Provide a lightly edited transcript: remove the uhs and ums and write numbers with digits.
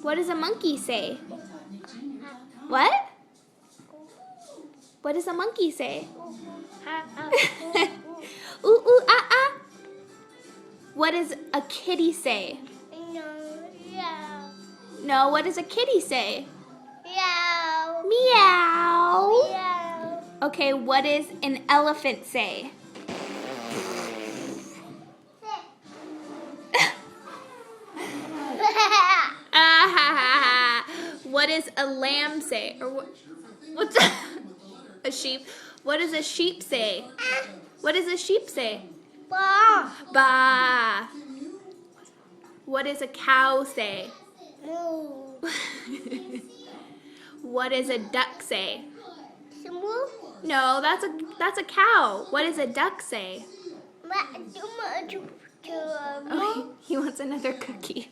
What does a monkey say? What? What does a monkey say? Ooh, ooh, ah, ah. What does a kitty say? No, what does a kitty say? Meow. Okay, what does an elephant say? What does a lamb say? Or what's a sheep? What does a sheep say? What does a sheep say? Ba. Ba. What does a cow say? Moo. What does a duck say? Moo. No, that's a cow. What does a duck say? Oh, he wants another cookie.